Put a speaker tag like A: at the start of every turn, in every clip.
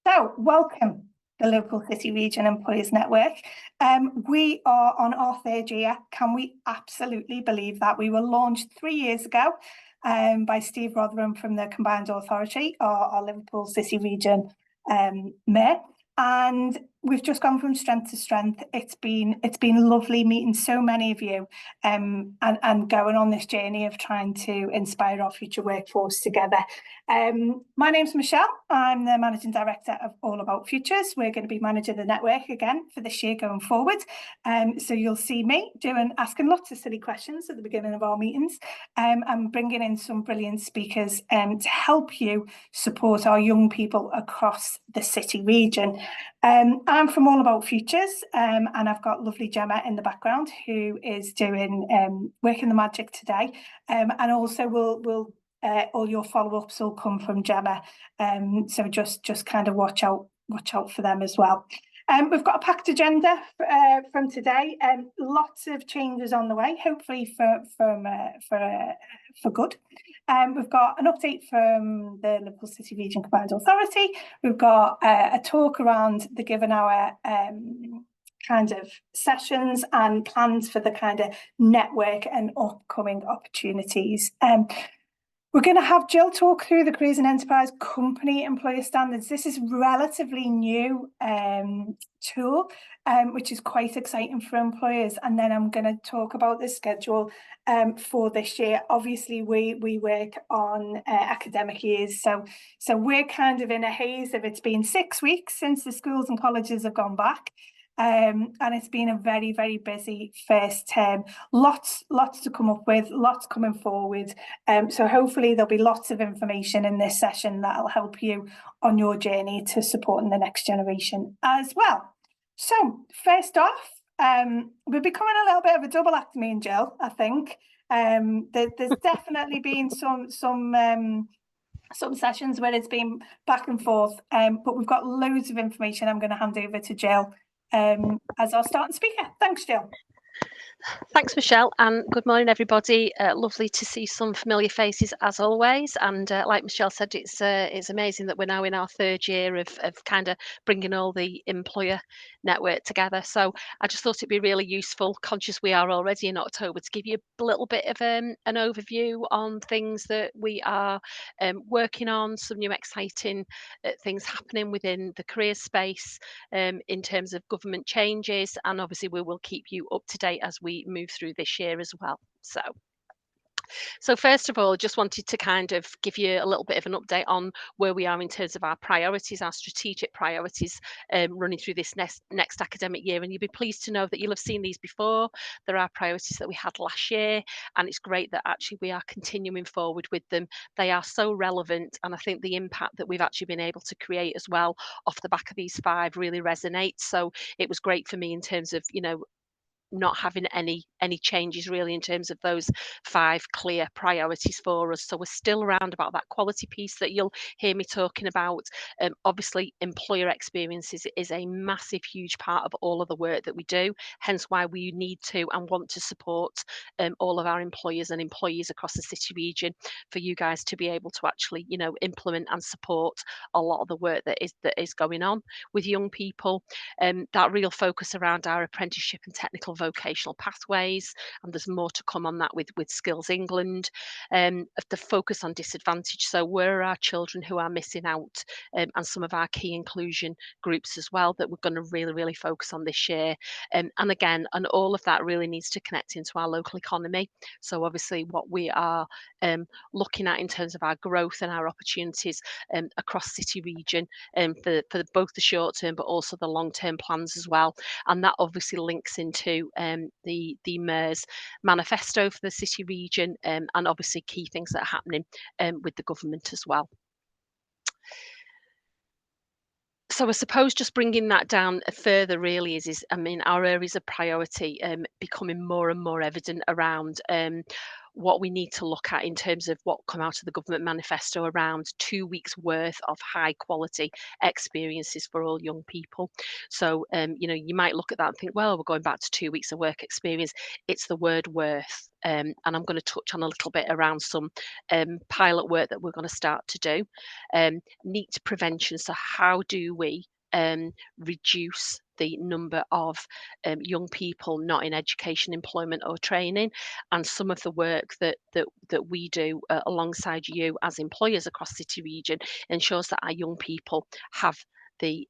A: So, welcome the Local City Region Employers Network. We are on our third year. Can we absolutely believe that? We were launched 3 years ago by Steve Rotherham from the Combined Authority, our Liverpool City Region mayor. And we've just gone from strength to strength. It's been lovely meeting so many of you and going on this journey of trying to inspire our future workforce together. My name's Michelle. I'm the Managing Director of All About Futures. We're going to be managing the network again for this year going forward. So you'll see me asking lots of silly questions at the beginning of our meetings and bringing in some brilliant speakers to help you support our young people across the city region. I'm from All About Futures and I've got lovely Gemma in the background who is doing working the magic today, and also will all your follow-ups will come from Gemma, so just kind of watch out for them as well. We've got a packed agenda from today, lots of changes on the way, hopefully for good. We've got an update from the Liverpool City Region Combined Authority. We've got a talk around the given hour kind of sessions and plans for the kind of network and upcoming opportunities. We're going to have Jill talk through the Careers and Enterprise Company Employer Standards. This is relatively new tool, which is quite exciting for employers. And then I'm going to talk about the schedule for this year. Obviously, we work on academic years, so we're kind of in a haze of it's been 6 weeks since the schools and colleges have gone back. And it's been a very, very busy first term. Lots to come up with, lots coming forward. So hopefully there'll be lots of information in this session that'll help you on your journey to supporting the next generation as well. So first off, we're becoming a little bit of a double act, me and Jill, I think. There's definitely been some sessions where it's been back and forth, but we've got loads of information. I'm going to hand over to Jill as our starting speaker. Thanks, Jill.
B: Thanks, Michelle, and good morning, everybody. Lovely to see some familiar faces as always. And like Michelle said, it's amazing that we're now in our third year of kind of bringing all the employer network together. So I just thought it'd be really useful, conscious we are already in October, to give you a little bit of an overview on things that we are working on, some new exciting things happening within the career space in terms of government changes, and obviously we will keep you up to date as we move through this year as well. So first of all, just wanted to kind of give you a little bit of an update on where we are in terms of our priorities, our strategic priorities running through this next academic year. And you'll be pleased to know that you'll have seen these before. There are priorities that we had last year, and it's great that actually we are continuing forward with them. They are so relevant, and I think the impact that we've actually been able to create as well off the back of these 5 really resonates. So it was great for me in terms of, not having any changes really in terms of those 5 clear priorities for us. So we're still around about that quality piece that you'll hear me talking about. Obviously, employer experiences is a massive, huge part of all of the work that we do, hence why we need to and want to support all of our employers and employees across the city region for you guys to be able to actually, implement and support a lot of the work that is going on with young people. That real focus around our apprenticeship and technical vocational pathways, and there's more to come on that with Skills England. The focus on disadvantage, so where are our children who are missing out, and some of our key inclusion groups as well that we're going to really focus on this year. And again, and all of that really needs to connect into our local economy. So obviously what we are looking at in terms of our growth and our opportunities across city region, for both the short term but also the long term plans as well. And that obviously links into the Mayor's manifesto for the city region, and obviously key things that are happening with the government as well. So I suppose just bringing that down further really is our areas of priority becoming more and more evident around what we need to look at in terms of what come out of the government manifesto around 2 weeks worth of high quality experiences for all young people. So, you might look at that and think, well, we're going back to 2 weeks of work experience. It's the word worth. And I'm going to touch on a little bit around some pilot work that we're going to start to do. NEET prevention. So, how do we reduce the number of young people not in education, employment, or training? And some of the work that we do alongside you as employers across City Region ensures that our young people have the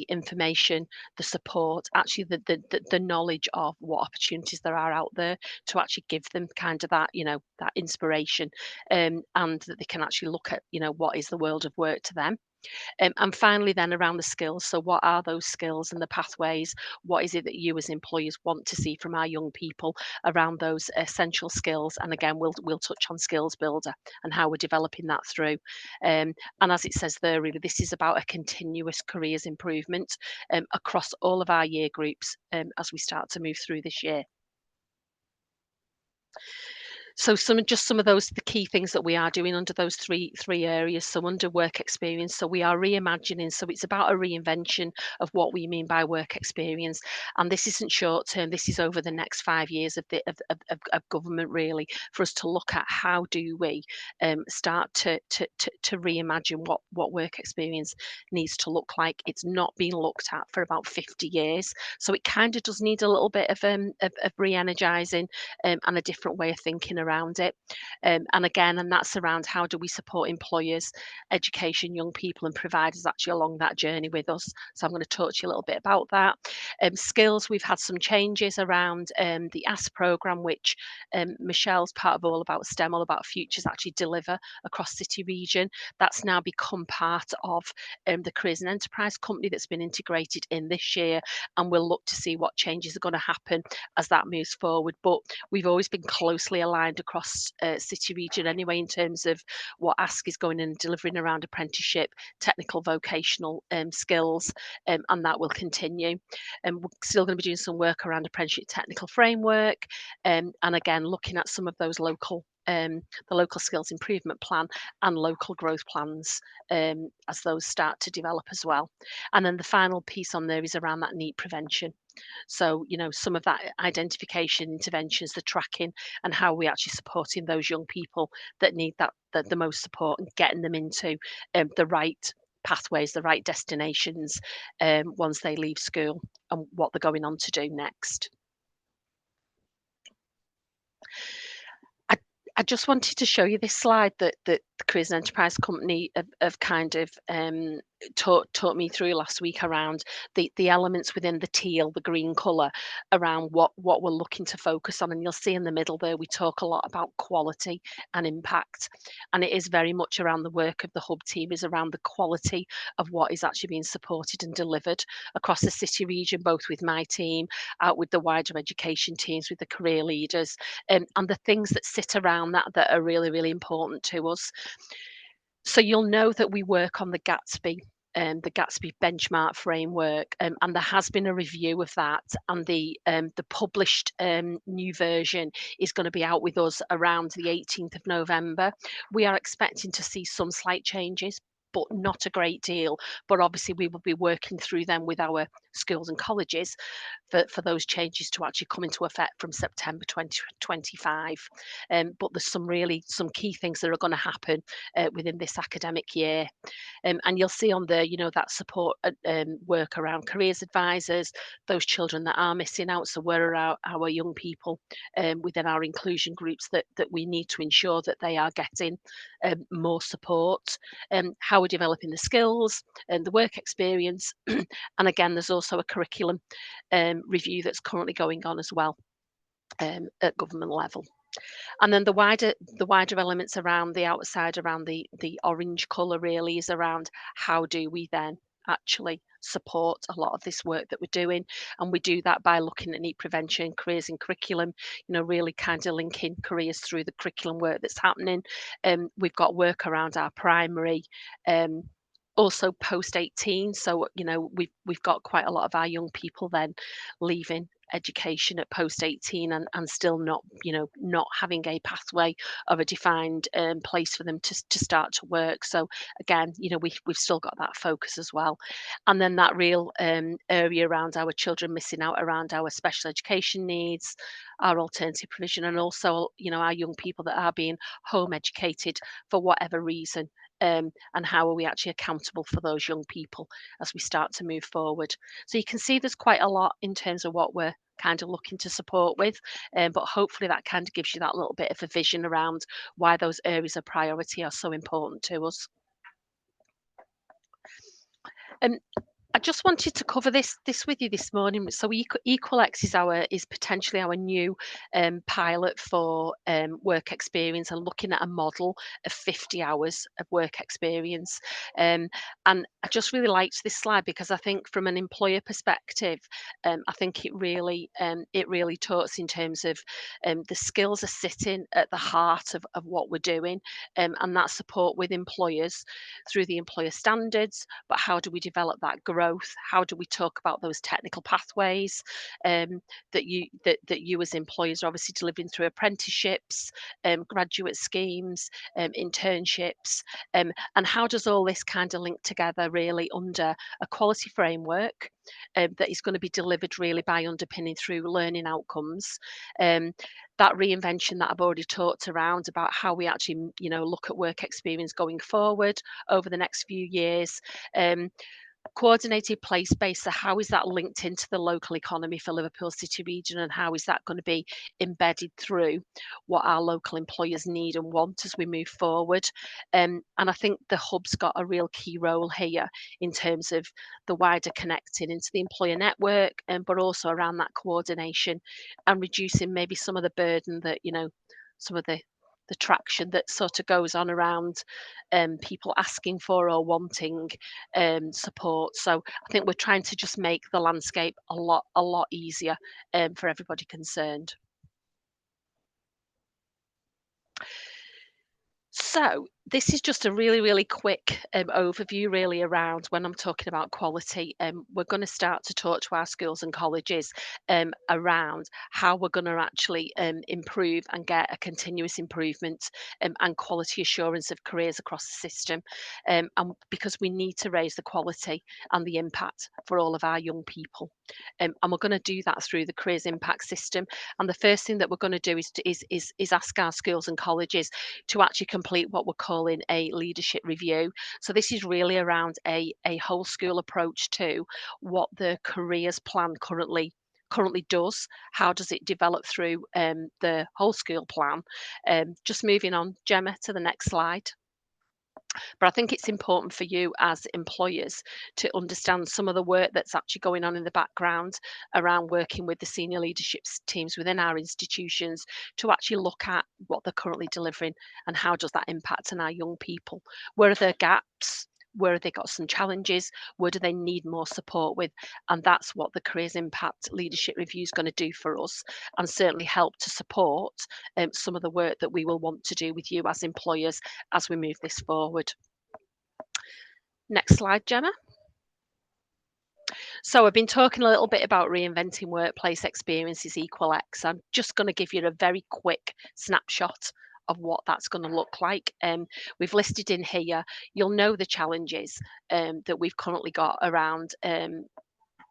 B: information, the support, actually the knowledge of what opportunities there are out there to actually give them kind of that that inspiration, and that they can actually look at what is the world of work to them. And finally, then around the skills. So, what are those skills and the pathways? What is it that you, as employers, want to see from our young people around those essential skills? And again, we'll touch on Skills Builder and how we're developing that through. And as it says there, really, this is about a continuous careers improvement across all of our year groups as we start to move through this year. So some of those the key things that we are doing under those three areas. So under work experience, so we are reimagining. So it's about a reinvention of what we mean by work experience, and this isn't short term. This is over the next 5 years of government, really, for us to look at how do we start to reimagine what work experience needs to look like. It's not been looked at for about 50 years, so it kind of does need a little bit of re-energizing and a different way of thinking around it. And that's around how do we support employers, education, young people, and providers actually along that journey with us. So I'm going to talk to you a little bit about that. Skills, we've had some changes around the ASK programme, which Michelle's part of All About STEM, All About Futures, actually deliver across City Region. That's now become part of the Careers and Enterprise Company that's been integrated in this year, and we'll look to see what changes are going to happen as that moves forward. But we've always been closely aligned across City Region anyway, in terms of what ASK is going and delivering around apprenticeship, technical vocational skills, and that will continue. And we're still going to be doing some work around apprenticeship technical framework, and again looking at some of those the local skills improvement plan and local growth plans as those start to develop as well. And then the final piece on there is around that NEET prevention. So, some of that identification, interventions, the tracking, and how we actually supporting those young people that need the most support and getting them into the right pathways, the right destinations once they leave school and what they're going on to do next. I just wanted to show you this slide that the Careers and Enterprise Company have kind of taught me through last week around the elements within the teal, the green colour, around what we're looking to focus on. And you'll see in the middle there, we talk a lot about quality and impact. And it is very much around the work of the hub team, is around the quality of what is actually being supported and delivered across the City Region, both with my team, out with the wider education teams, with the career leaders, and the things that sit around that are really, really important to us. So you'll know that we work on the Gatsby benchmark framework, and there has been a review of that, and the published new version is going to be out with us around the 18th of November. We are expecting to see some slight changes, but not a great deal. But obviously, we will be working through them with our schools and colleges for those changes to actually come into effect from September 2025. But there's some key things that are going to happen within this academic year. And you'll see on there, that support work around careers advisors, those children that are missing out. So where are our young people within our inclusion groups that we need to ensure that they are getting more support, how we're developing the skills and the work experience. And again, there's also a curriculum review that's currently going on as well at government level. And then the wider elements around the outside, around the orange colour, really is around how do we then actually support a lot of this work that we're doing. And we do that by looking at NEET prevention, careers and curriculum, really kind of linking careers through the curriculum work that's happening. We've got work around our primary, also post 18. So we've got quite a lot of our young people then leaving education at post 18 and still not, not having a pathway of a defined place for them to start to work. So again, we've still got that focus as well. And then that real area around our children missing out, around our special education needs, our alternative provision, and also, our young people that are being home educated for whatever reason. And how are we actually accountable for those young people as we start to move forward? So you can see there's quite a lot in terms of what we're kind of looking to support with, but hopefully that kind of gives you that little bit of a vision around why those areas of priority are so important to us. Um, I just wanted to cover this with you this morning. So Equalex is potentially our new pilot for work experience, and looking at a model of 50 hours of work experience. And I just really liked this slide because I think from an employer perspective, I think it really talks in terms of the skills are sitting at the heart of what we're doing, and that support with employers through the employer standards. But how do we develop that growth? How do we talk about those technical pathways that you as employers are obviously delivering through apprenticeships, graduate schemes, internships, and how does all this kind of link together really under a quality framework that is going to be delivered really by underpinning through learning outcomes. That reinvention that I've already talked around about how we actually, look at work experience going forward over the next few years. Coordinated place-based, so how is that linked into the local economy for Liverpool City Region, and how is that going to be embedded through what our local employers need and want as we move forward? And I think the hub's got a real key role here in terms of the wider connecting into the employer network, but also around that coordination and reducing maybe some of the burden that, some of the traction that sort of goes on around people asking for or wanting support. So I think we're trying to just make the landscape a lot easier for everybody concerned. So this is just a really quick overview really around when I'm talking about quality. We're going to start to talk to our schools and colleges around how we're going to actually improve and get a continuous improvement and quality assurance of careers across the system. And because we need to raise the quality and the impact for all of our young people. And we're going to do that through the careers impact system. And the first thing that we're going to do is ask our schools and colleges to actually complete what we're calling a leadership review. So this is really around a whole school approach to what the careers plan currently does. How does it develop through the whole school plan? Just moving on, Gemma, to the next slide. But I think it's important for you as employers to understand some of the work that's actually going on in the background around working with the senior leadership teams within our institutions to actually look at what they're currently delivering and how does that impact on our young people. Where are there gaps? Where have they got some challenges? Where do they need more support with? And that's what the Careers Impact Leadership Review is going to do for us, and certainly help to support some of the work that we will want to do with you as employers as we move this forward. Next slide, Gemma. So I've been talking a little bit about reinventing workplace experiences Equalex. I'm just going to give you a very quick snapshot of what that's going to look like. We've listed in here, you'll know the challenges that we've currently got around,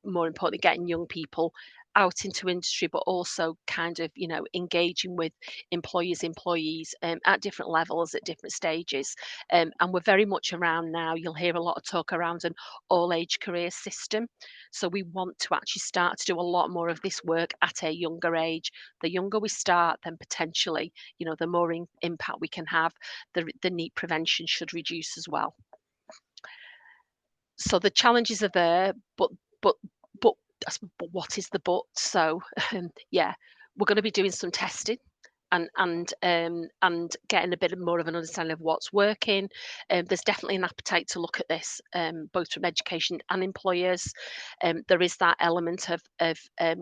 B: more importantly, getting young people out into industry, but also kind of, engaging with employees at different levels, at different stages. And we're very much around now, you'll hear a lot of talk around an all age career system. So we want to actually start to do a lot more of this work at a younger age. The younger we start, then potentially, the more impact we can have. The need prevention should reduce as well. So the challenges are there, but what is the but? So yeah, we're going to be doing some testing and getting a bit more of an understanding of what's working. There's definitely an appetite to look at this, both from education and employers. There is that element of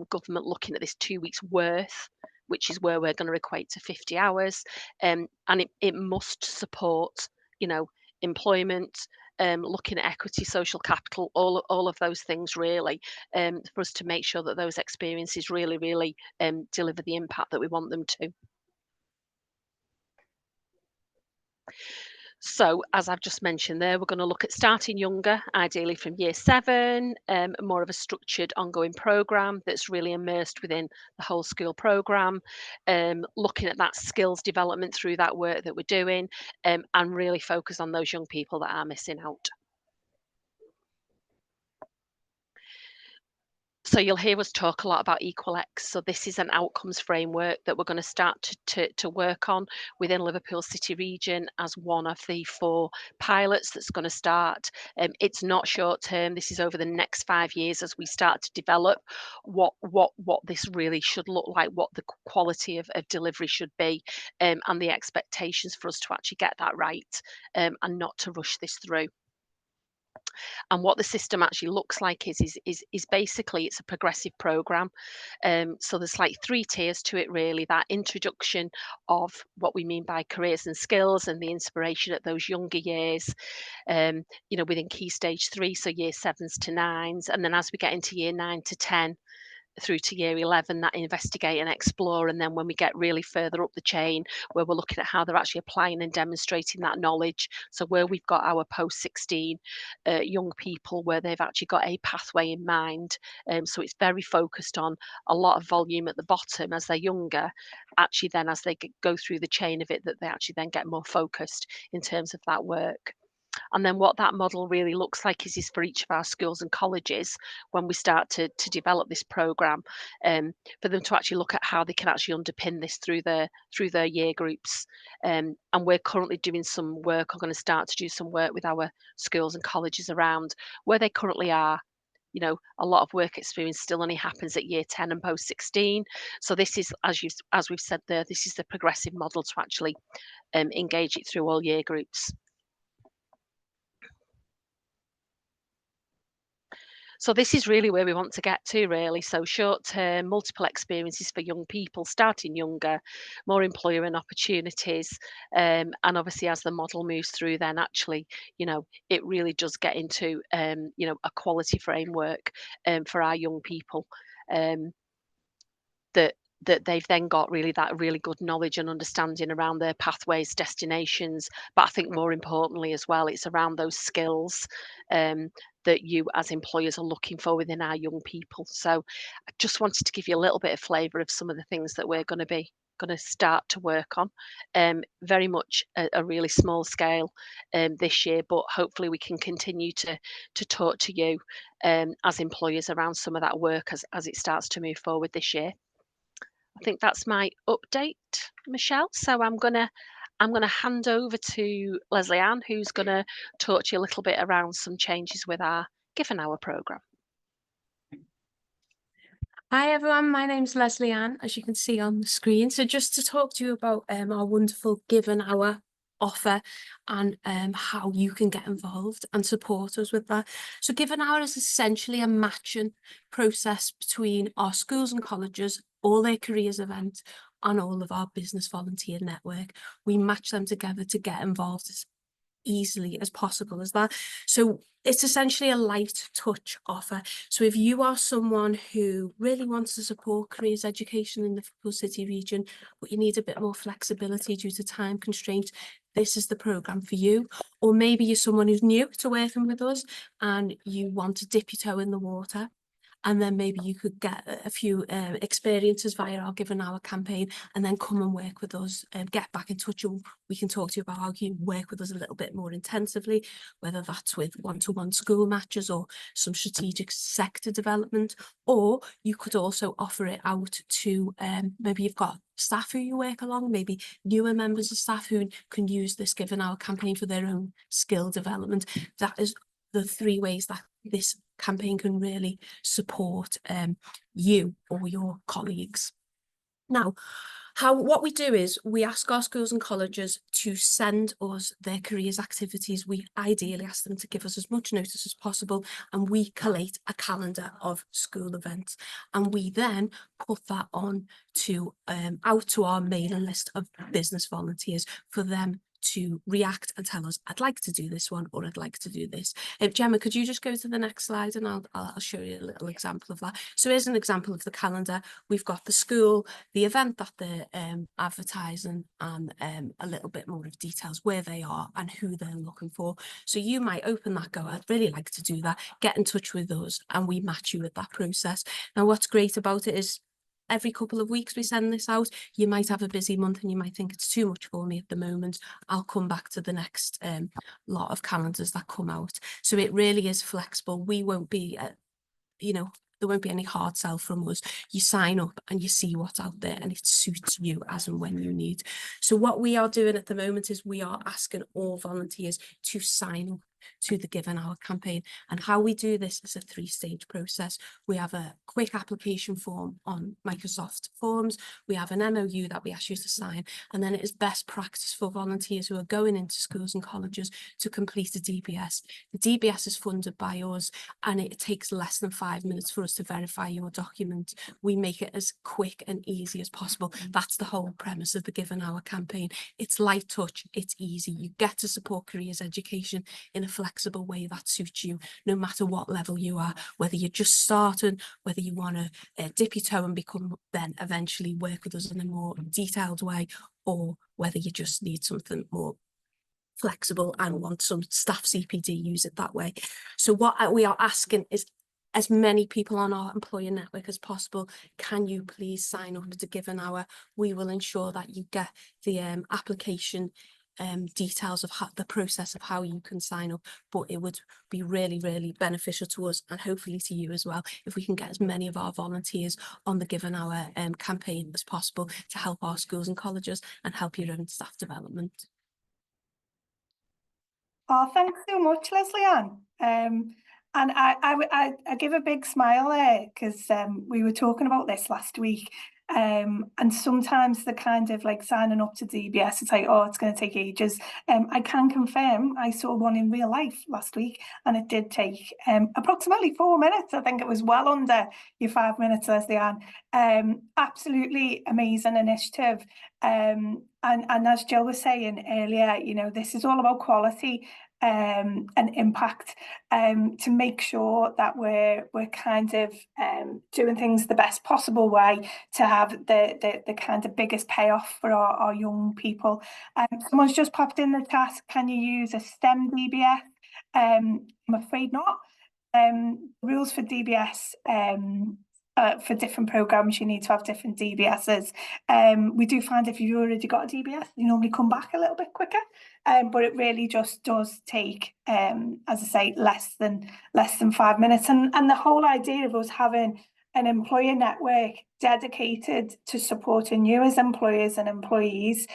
B: government looking at this 2 weeks worth, which is where we're going to equate to 50 hours, and it must support, employment, looking at equity, social capital, all of those things really, for us to make sure that those experiences really deliver the impact that we want them to. So, as I've just mentioned there, we're going to look at starting younger, ideally from year 7, more of a structured ongoing programme that's really immersed within the whole school programme, looking at that skills development through that work that we're doing, and really focus on those young people that are missing out. So you'll hear us talk a lot about EqualX. So this is an outcomes framework that we're going to start to work on within Liverpool City region as one of the 4 pilots that's going to start. It's not short term. This is over the next 5 years as we start to develop what this really should look like, what the quality of delivery should be, and the expectations for us to actually get that right, and not to rush this through. And what the system actually looks like is basically it's a progressive program. So there's like 3 tiers to it really. That introduction of what we mean by careers and skills and the inspiration at those younger years, within key stage 3, so year 7s to 9s, and then as we get into year 9 to 10 through to year 11, that investigate and explore. And then when we get really further up the chain, where we're looking at how they're actually applying and demonstrating that knowledge, so where we've got our post 16 young people where they've actually got a pathway in mind, so it's very focused on a lot of volume at the bottom as they're younger, actually then as they go through the chain of it, that they actually then get more focused in terms of that work. And then what that model really looks like is for each of our schools and colleges, when we start to develop this programme, for them to actually look at how they can actually underpin this through their year groups. And we're currently doing some work, I'm going to start to do some work with our schools and colleges around where they currently are. A lot of work experience still only happens at year 10 and post 16. So this is, as we've said there, this is the progressive model to actually engage it through all year groups. So this is really where we want to get to really. So short term, multiple experiences for young people, starting younger, more employer and opportunities. And obviously as the model moves through, then actually, it really does get into, a quality framework for our young people. That they've then got that really good knowledge and understanding around their pathways, destinations. But I think more importantly as well, it's around those skills that you as employers are looking for within our young people. So I just wanted to give you a little bit of flavour of some of the things that we're going to start to work on. Very much a really small scale this year, but hopefully we can continue to talk to you as employers around some of that work as it starts to move forward this year. I think that's my update, Michelle. So I'm gonna hand over to Leslie Ann, who's gonna talk to you a little bit around some changes with our Given Hour programme.
C: Hi everyone, my name's Leslie Ann, as you can see on the screen. So just to talk to you about our wonderful Given Hour offer and how you can get involved and support us with that. So Given Hour is essentially a matching process between our schools and colleges, all their careers events, and all of our business volunteer network. We match them together to get involved as easily as possible as that. So it's essentially a light touch offer. So if you are someone who really wants to support careers education in the Liverpool City region, but you need a bit more flexibility due to time constraints, this is the programme for you. Or maybe you're someone who's new to working with us and you want to dip your toe in the water, and then maybe you could get a few experiences via our Given Hour campaign and then come and work with us, get back in touch, and we can talk to you about how you can work with us a little bit more intensively, whether that's with one-to-one school matches or some strategic sector development. Or you could also offer it out to maybe you've got staff who you work along, maybe newer members of staff who can use this Given Hour campaign for their own skill development. That is the 3 ways that this campaign can really support you or your colleagues. Now, what we do is we ask our schools and colleges to send us their careers activities. We ideally ask them to give us as much notice as possible, and we collate a calendar of school events, and we then put that on to out to our mailing list of business volunteers for them to react and tell us, I'd like to do this one, or I'd like to do this. Gemma, could you just go to the next slide, and I'll show you a little example of that. So here's an example of the calendar. We've got the school, the event that they're advertising, and a little bit more of details where they are and who they're looking for. So you might open that, go, I'd really like to do that, get in touch with us, and we match you with that process. Now, what's great about it is every couple of weeks we send this out. You might have a busy month and you might think it's too much for me at the moment. I'll come back to the next lot of calendars that come out. So it really is flexible. We won't be, there won't be any hard sell from us. You sign up and you see what's out there, and it suits you as and when you need. So what we are doing at the moment is we are asking all volunteers to sign up to the Give an Hour campaign. And how we do this is a 3-stage process. We have a quick application form on Microsoft Forms. We have an MOU that we ask you to sign. And then it is best practice for volunteers who are going into schools and colleges to complete a DBS. The DBS is funded by us, and it takes less than 5 minutes for us to verify your document. We make it as quick and easy as possible. That's the whole premise of the Give an Hour campaign. It's light touch, it's easy. You get to support careers education in a flexible way that suits you, no matter what level you are, whether you're just starting, whether you want to dip your toe and become, then eventually work with us in a more detailed way, or whether you just need something more flexible and want some staff CPD, use it that way. So what we are asking is, as many people on our employer network as possible, can you please sign up to Give an Hour? We will ensure that you get the application details of the process of how you can sign up, but it would be really, really beneficial to us, and hopefully to you as well, if we can get as many of our volunteers on the Give an Hour campaign as possible to help our schools and colleges and help your own staff development.
A: Oh, thanks so much, Leslie-Ann. And I give a big smile there, because we were talking about this last week. And sometimes the kind of like signing up to DBS, it's like, oh, it's going to take ages. I can confirm I saw one in real life last week, and it did take approximately 4 minutes. I think it was well under your 5 minutes, Leslie-Ann. Absolutely amazing initiative. And as Jill was saying earlier, this is all about quality and impact, to make sure that we're kind of doing things the best possible way to have the kind of biggest payoff for our young people. Someone's just popped in the chat, can you use a STEM DBS? I'm afraid not. Rules for DBS, for different programs, you need to have different DBSs. We do find if you've already got a DBS, you normally come back a little bit quicker. But it really just does take, as I say, less than 5 minutes. And the whole idea of us having an employer network dedicated to supporting you as employers and employees,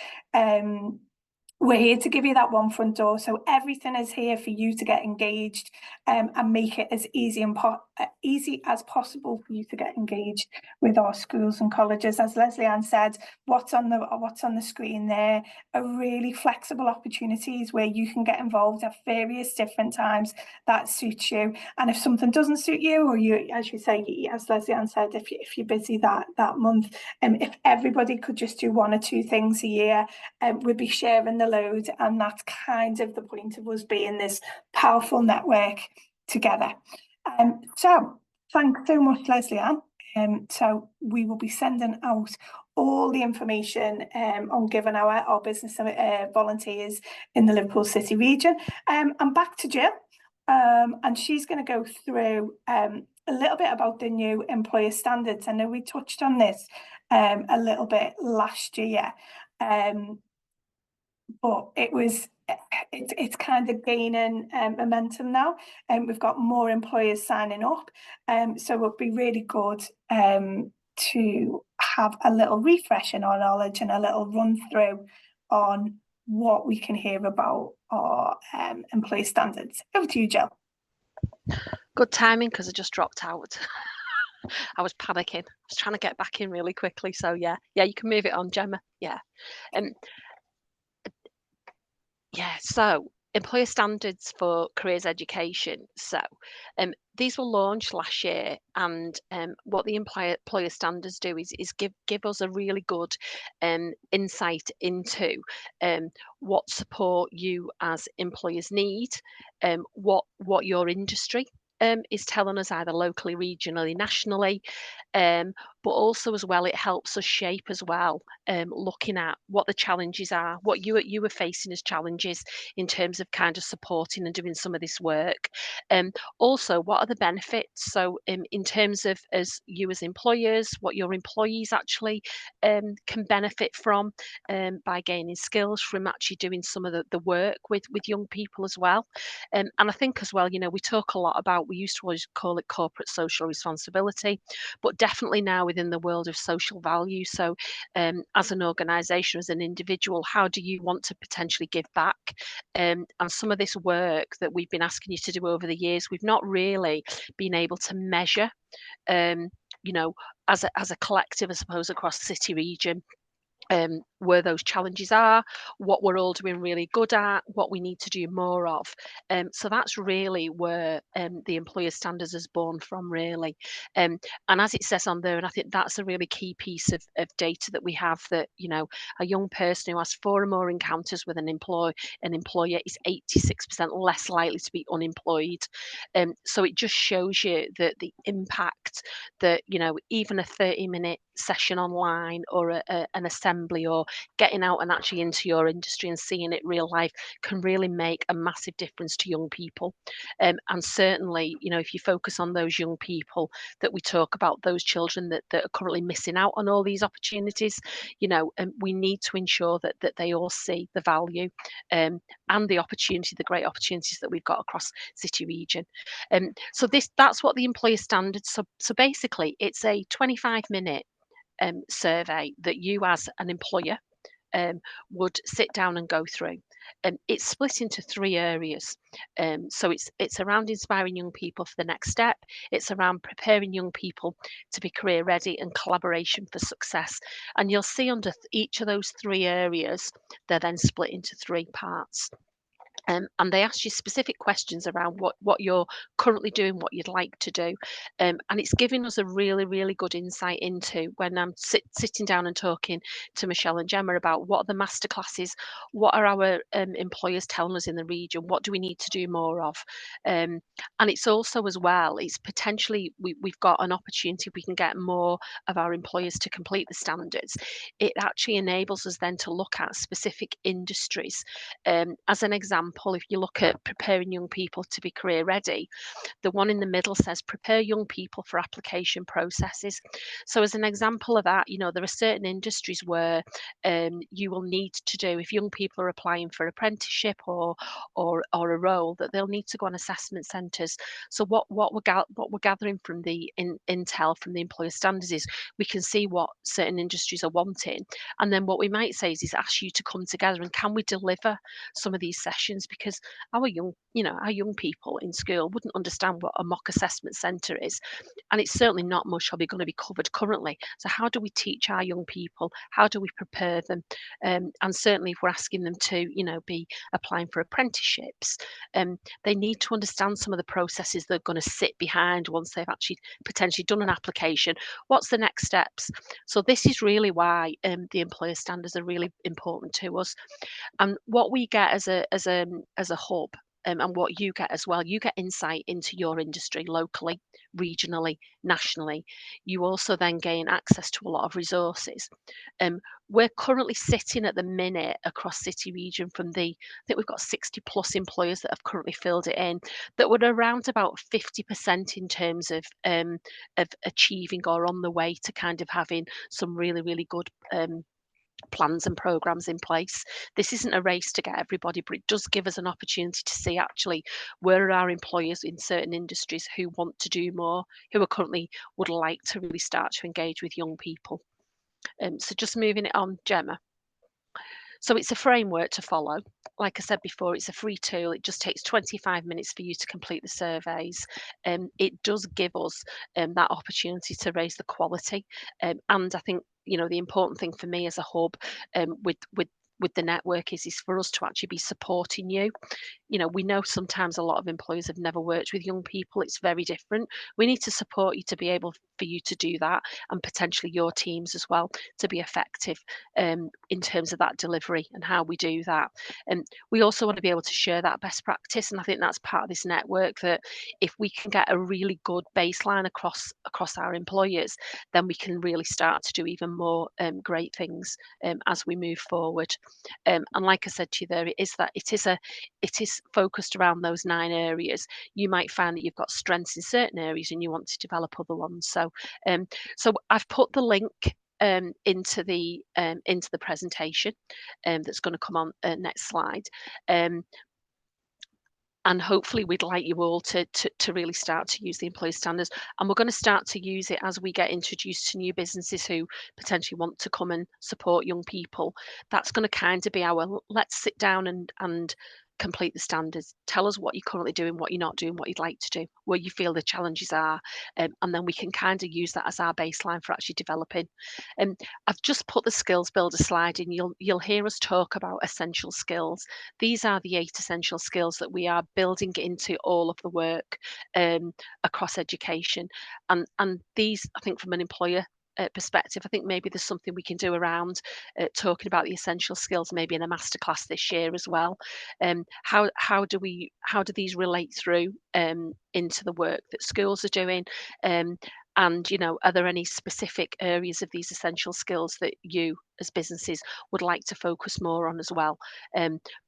A: we're here to give you that one front door. So everything is here for you to get engaged, and make it as easy as possible for you to get engaged with our schools and colleges. As Leslie-Ann said, what's on the screen there are really flexible opportunities where you can get involved at various different times that suits you. And if something doesn't suit you, or you, as you say, as Leslie-Ann said, if you're busy that month, if everybody could just do 1 or 2 things a year, we'd be sharing the load, and that's kind of the point of us being this powerful network together. So thanks so much, Leslie-Ann. So we will be sending out all the information on Give an Hour, our business volunteers in the Liverpool City region. And back to Jill, and she's going to go through a little bit about the new employer standards. I know we touched on this a little bit last year, but it's kind of gaining momentum now, and we've got more employers signing up, so it would be really good to have a little refresh in our knowledge and a little run through on what we can hear about our employer standards. Over to you, Jill.
B: Good timing, because I just dropped out. I was panicking. I was trying to get back in really quickly. So yeah, you can move it on, Gemma. Yeah. So employer standards for careers education. So these were launched last year, and what the employer standards do is give us a really good insight into what support you as employers need, what your industry is telling us, either locally, regionally, nationally, but also as well, it helps us shape as well, looking at what the challenges are, what you are facing as challenges in terms of kind of supporting and doing some of this work. Also, what are the benefits? So in terms of as you as employers, what your employees actually can benefit from by gaining skills from actually doing some of the work with young people as well. And I think as well, we talk a lot about, we used to always call it corporate social responsibility, but definitely now within the world of social value. So as an organisation, as an individual, how do you want to potentially give back? And some of this work that we've been asking you to do over the years, we've not really been able to measure, as a collective, I suppose, across the city region, where those challenges are, what we're all doing really good at, what we need to do more of. So that's really where the employer standards is born from, really. And as it says on there, and I think that's a really key piece of data that we have, that a young person who has 4 or more encounters with an employer is 86% less likely to be unemployed. So it just shows you that the impact that even a 30-minute session online, or an assembly, or getting out and actually into your industry and seeing it real life, can really make a massive difference to young people. And certainly, if you focus on those young people that we talk about, those children that are currently missing out on all these opportunities, we need to ensure that they all see the value and the opportunity, the great opportunities that we've got across city region. So that's what the employer standards. So basically, it's a 25-minute survey that you as an employer would sit down and go through. It's split into 3 areas. So it's around inspiring young people for the next step. It's around preparing young people to be career ready, and collaboration for success. And you'll see under each of those 3 areas, they're then split into 3 parts. And they ask you specific questions around what you're currently doing, what you'd like to do. And it's giving us a really, really good insight into, when I'm sitting down and talking to Michelle and Gemma about what are the masterclasses, what are our employers telling us in the region, what do we need to do more of. And it's also as well, it's potentially, we've got an opportunity, if we can get more of our employers to complete the standards, it actually enables us then to look at specific industries. As an example, if you look at preparing young people to be career ready, the one in the middle says prepare young people for application processes. So as an example of that, there are certain industries where you will need to do, if young people are applying for apprenticeship or a role, that they'll need to go on assessment centres. So what we're gathering from the intel from the employer standards is, we can see what certain industries are wanting, and then what we might say is ask you to come together, and can we deliver some of these sessions, because our young people in school wouldn't understand what a mock assessment centre is, and it's certainly not much of it going to be covered currently. So how do we teach our young people? How do we prepare them? And certainly, if we're asking them to be applying for apprenticeships, they need to understand some of the processes they're going to sit behind once they've actually potentially done an application. What's the next steps? So this is really why the employer standards are really important to us. And what we get as a hub, and what you get as well, you get insight into your industry locally, regionally, nationally. You also then gain access to a lot of resources. We're currently sitting at the minute across city region from I think we've got 60 plus employers that have currently filled it in, that were around about 50% in terms of achieving, or on the way to kind of having some really, really good plans and programs in place. This isn't a race to get everybody, but it does give us an opportunity to see actually where are our employers in certain industries who want to do more, who are currently would like to really start to engage with young people. So just moving it on, Gemma. So it's a framework to follow. Like I said before, it's a free tool. It just takes 25 minutes for you to complete the surveys. It does give us that opportunity to raise the quality. And I think, the important thing for me as a hub, with with the network is for us to actually be supporting you. You know, we know sometimes a lot of employers have never worked with young people. It's very different. We need to support you to be able for you to do that, and potentially your teams as well to be effective in terms of that delivery and how we do that. And we also want to be able to share that best practice, and I think that's part of this network, that if we can get a really good baseline across our employers, then we can really start to do even more great things as we move forward. And like I said to you there, it is focused around those 9 areas. You might find that you've got strengths in certain areas and you want to develop other ones. So I've put the link into the presentation that's going to come on next slide. And hopefully we'd like you all to really start to use the employer standards, and we're going to start to use it as we get introduced to new businesses who potentially want to come and support young people. That's going to kind of be our, let's sit down and complete the standards. Tell us what you're currently doing, what you're not doing, what you'd like to do, where you feel the challenges are, and then we can kind of use that as our baseline for actually developing. I've just put the skills builder slide in. You'll hear us talk about essential skills. These are the 8 essential skills that we are building into all of the work across education, and these, I think, from an employer perspective, I think maybe there's something we can do around talking about the essential skills, maybe in a masterclass this year as well. How do these relate through into the work that schools are doing? And, you know, are there any specific areas of these essential skills that you as businesses would like to focus more on as well?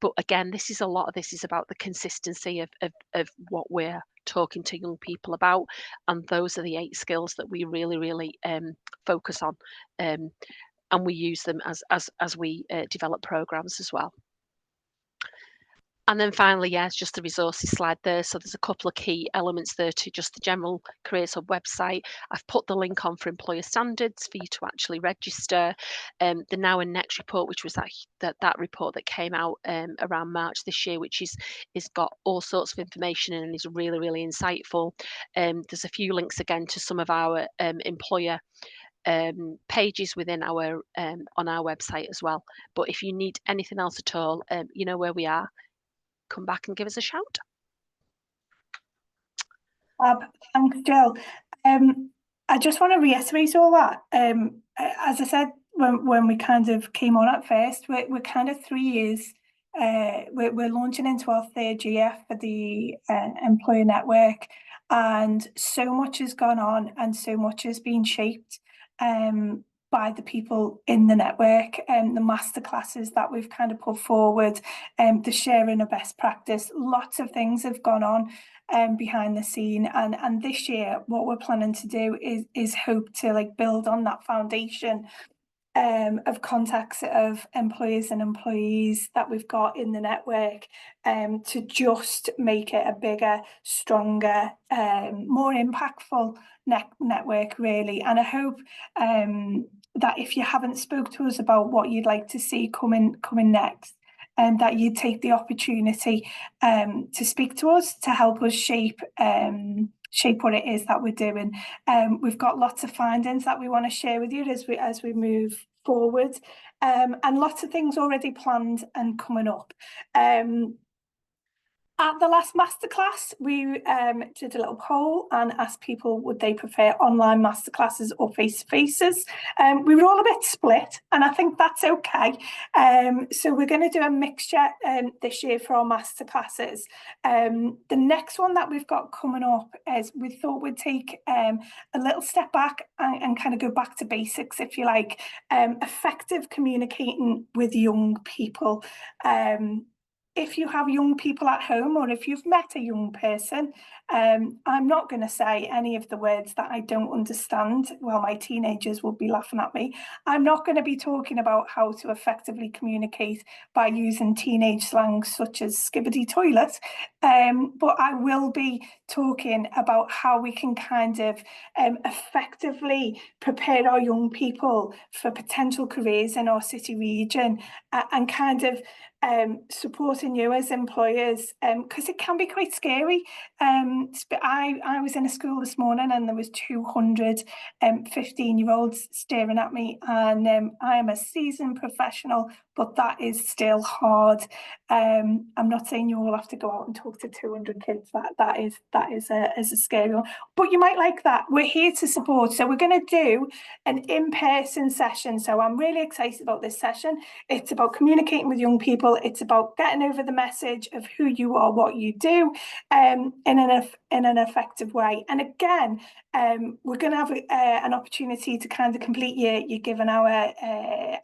B: But again, a lot of this is about the consistency of what we're talking to young people about, and those are the 8 skills that we really focus on, and we use them as we develop programs as well. And then finally, it's just the resources slide there. So there's a couple of key elements there to just the general Careers Hub website. I've put the link on for employer standards for you to actually register. The Now and Next report, which was that report that came out around March this year, which is got all sorts of information in and is really insightful. There's a few links again to some of our employer pages within our on our website as well. But if you need anything else at all, you know where we are. Come back and give us a shout.
A: Thanks, Jill. I just want to reiterate all that. As I said when we kind of came on at first, we're kind of 3 years. We're launching into our 3rd year for the employer network, and so much has gone on and so much has been shaped by the people in the network, and the masterclasses that we've kind of put forward, the sharing of best practice. Lots of things have gone on behind the scene, and this year what we're planning to do is hope to like build on that foundation of contacts of employers and employees that we've got in the network, to just make it a bigger, stronger, more impactful network really. And I hope that if you haven't spoke to us about what you'd like to see coming next, that you take the opportunity to speak to us, to help us shape what it is that we're doing. We've got lots of findings that we want to share with you as we move forward, and lots of things already planned and coming up. At the last masterclass, we did a little poll and asked people would they prefer online masterclasses or face-to-faces. We were all a bit split, and I think that's okay. So we're going to do a mixture this year for our masterclasses. The next one that we've got coming up is we thought we'd take a little step back and kind of go back to basics, if you like. Effective communicating with young people. If you have young people at home, or if you've met a young person, I'm not going to say any of the words that I don't understand. Well, my teenagers will be laughing at me. I'm not going to be talking about how to effectively communicate by using teenage slang such as skibbity toilet, but I will be talking about how we can kind of effectively prepare our young people for potential careers in our city region, and kind of supporting you as employers, because it can be quite scary. I was in a school this morning and there was 200 15-year-olds staring at me, and I am a seasoned professional, but that is still hard. I'm not saying you all have to go out and talk to 200 kids. That is a scary one, but you might like that. We're here to support. So we're going to do an in-person session. So I'm really excited about this session. It's about communicating with young people. It's about getting over the message of who you are, what you do, in an effective way. And again, we're going to have an opportunity to kind of complete your given hour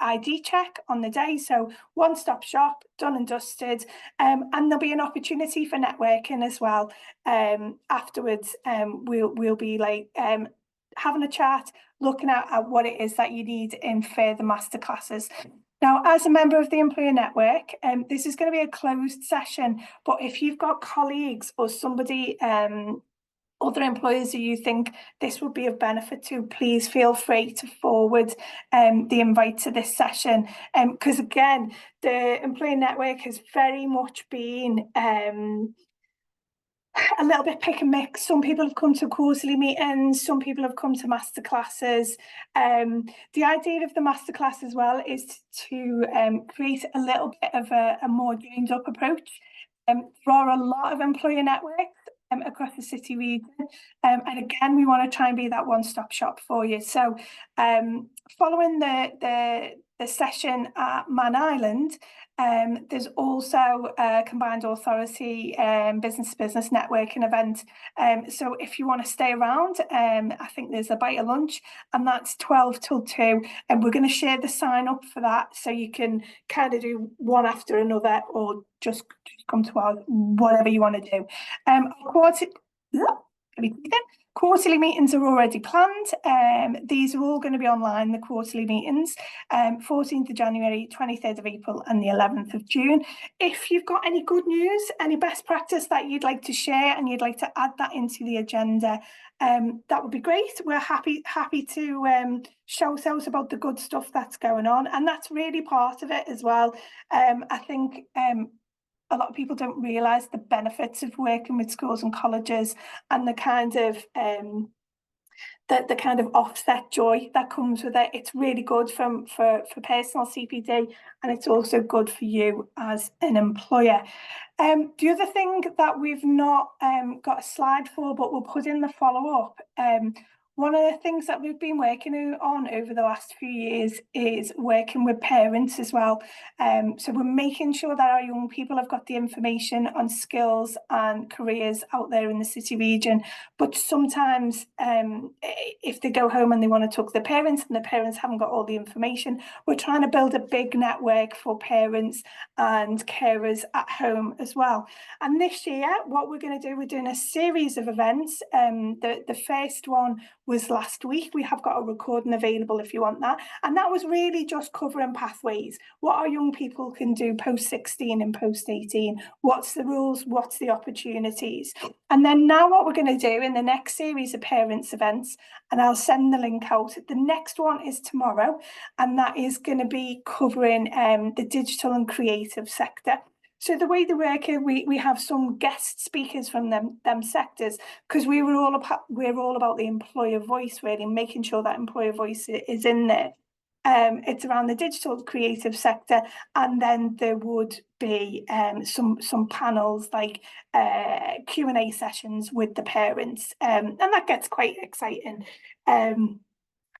A: ID check on the day. So one-stop shop, done and dusted. And there'll be an opportunity for networking as well. Afterwards, we'll be like having a chat, looking at what it is that you need in further masterclasses. Now, as a member of the Employer Network, this is going to be a closed session, but if you've got colleagues or somebody, other employers who you think this would be of benefit to, please feel free to forward the invite to this session. Because again, the Employer Network has very much been a little bit pick and mix. Some people have come to quarterly meetings, some people have come to masterclasses. The idea of the masterclass as well is to create a little bit of a more joined up approach. There are a lot of employer networks across the city region, and again, we want to try and be that one-stop shop for you. So following the session at Man Island, there's also a combined authority business-to-business networking event. So if you want to stay around, I think there's a bite of lunch, and that's 12 till 2, and we're going to share the sign up for that, so you can kind of do one after another, or just come to our whatever you want to do. Quarterly meetings are already planned. These are all going to be online, the quarterly meetings, 14th of January, 23rd of April and the 11th of June. If you've got any good news, any best practice that you'd like to share and you'd like to add that into the agenda, that would be great. We're happy to shout out about the good stuff that's going on, and that's really part of it as well. I think a lot of people don't realise the benefits of working with schools and colleges, and the kind of offset joy that comes with it. It's really good for personal CPD, and it's also good for you as an employer. The other thing that we've not got a slide for, but we'll put in the follow-up, one of the things that we've been working on over the last few years is working with parents as well. So we're making sure that our young people have got the information on skills and careers out there in the city region. But sometimes if they go home and they want to talk to their parents and the parents haven't got all the information, we're trying to build a big network for parents and carers at home as well. And this year, what we're going to do, we're doing a series of events. The first one was last week. We have got a recording available if you want that. And that was really just covering pathways, what our young people can do post 16 and post 18. What's the rules? What's the opportunities? And then now what we're going to do in the next series of parents events, and I'll send the link out. The next one is tomorrow, and that is going to be covering the digital and creative sector. So the way they work here, we have some guest speakers from them sectors, because we're all about the employer voice, really, making sure that employer voice is in there. It's around the digital creative sector, and then there would be some panels like Q&A sessions with the parents, and that gets quite exciting.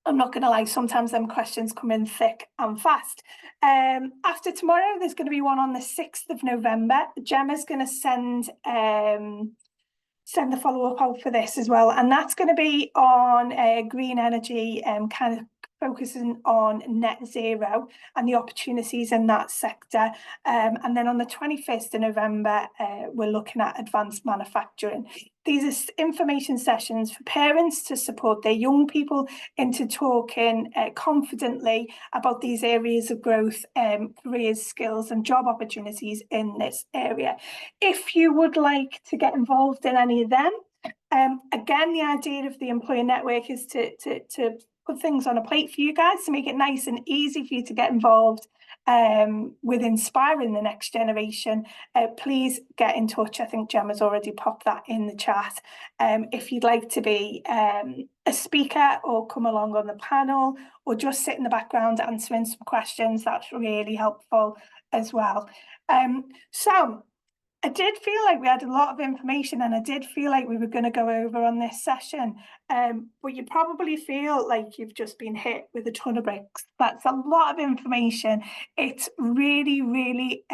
A: I'm not going to lie, sometimes them questions come in thick and fast. After tomorrow, there's going to be one on the 6th of November. Gemma's going to send the follow-up out for this as well. And that's going to be on green energy, kind of focusing on net zero and the opportunities in that sector. And then on the 21st of November, we're looking at advanced manufacturing. These are information sessions for parents to support their young people into talking confidently about these areas of growth, careers, skills and job opportunities in this area. If you would like to get involved in any of them, again, the idea of the employer network is to put things on a plate for you guys, to make it nice and easy for you to get involved. with inspiring the next generation, please get in touch. I think Gemma's already popped that in the chat. If you'd like to be a speaker or come along on the panel or just sit in the background answering some questions, that's really helpful as well. So I did feel like we had a lot of information, and I did feel like we were going to go over on this session, but you probably feel like you've just been hit with a ton of bricks. That's a lot of information. It's really, really,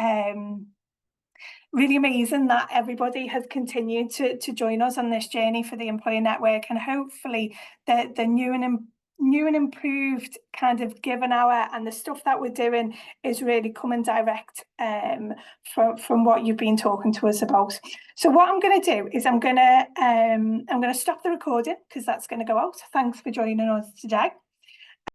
A: really amazing that everybody has continued to join us on this journey for the Employer Network, and hopefully the new and improved kind of given hour and the stuff that we're doing is really coming direct from what you've been talking to us about. So what I'm going to do is I'm going to stop the recording because that's going to go out. Thanks for joining us today.